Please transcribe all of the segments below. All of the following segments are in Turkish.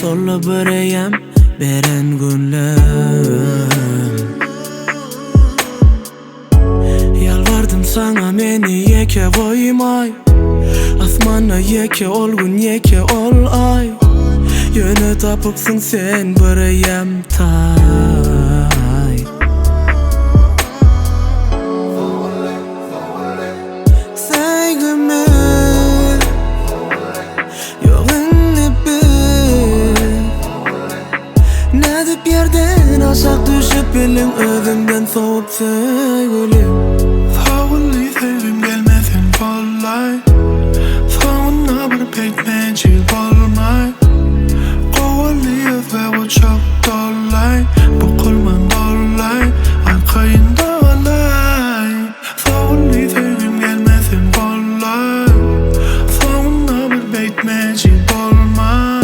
zorla böreyem beren günlüm. Yalvardım sana meni yeke koymay, asmana yeke olgun yeke ol ay. Yönü tapıpsın sen böreyem tay. Sevgimi yolunu bil, ne dip yerden aşağı düşüp bilin özümden soğup sevgilim. Favori sevim gelmesin kolay, sonuna bir pekmecil olmay. Kovalıyız ve bu çok dolay, bu kulman dolay, arkayında olay. Favori sevim gelmesin kolay, sonuna bir pekmecil olmay.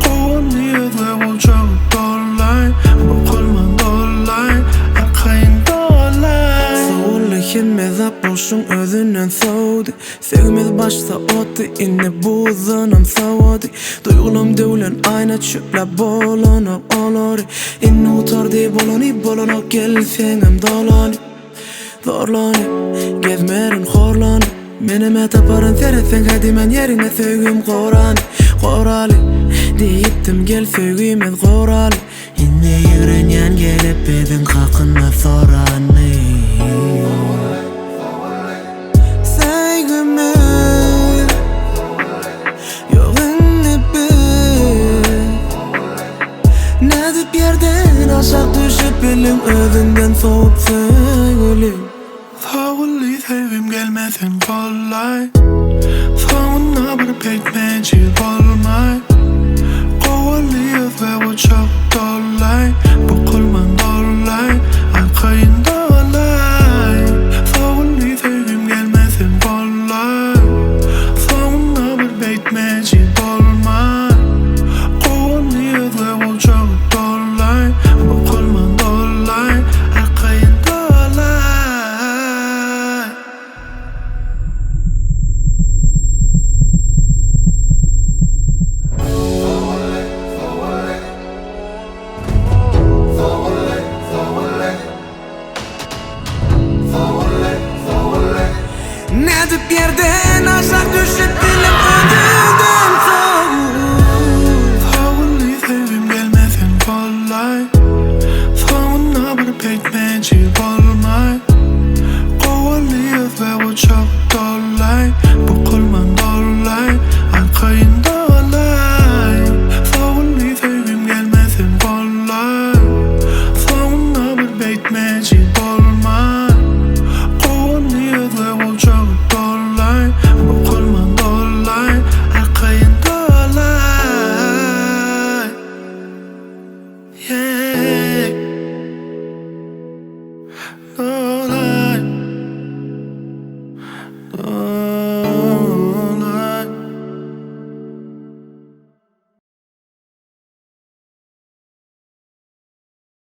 Kovalıyız ve bu çok dolay, bu kulman dolay, arkayında olay. Soğulluğun zap boşun özünden soğudu. Sevgimiz başta otu inne buzunum soğudu. Duygulum devlen ayna çöple bolunup olur. İnne utardı bolonu gel sengim dolani. Zorlani gezmerin horlani. Menime taparın seresen hadi men yerine sevgim korali. Deyiptim gel sevgimiz korali. İnne yürenyen gelip bizim hakkında sorani. Sevgimi yolunu bil, ne dip yerden aşağı düşüp bilin özünden soğup sevgilim. Favori sevim gelmesin kolay, sonuna bir pekmecil olmay. Kovalıyız ve bu çok dolay, bu kulman dolay, arkayında olay. Favori sevim gelmesin kolay, sonuna bir pekmecil olmay. Kovalıyız ve bu çok dolay, bu kulman dolay, arkayında olay. Ne dip yerden aşağı düşüp bilin özünden soğup. Favori sevim gelmesin kolay, sonuna bir pekmecil olmay. Kovalıyız ve bu çok dolay, bu kulman dolay, arkayında olay. Favori sevim gelmesin kolay, sonuna bir pekmecil olmay. Kovalıyız ve bu çok dolay, bu kulman dolay, arkayında olay. Yeah. Dolay, dolay.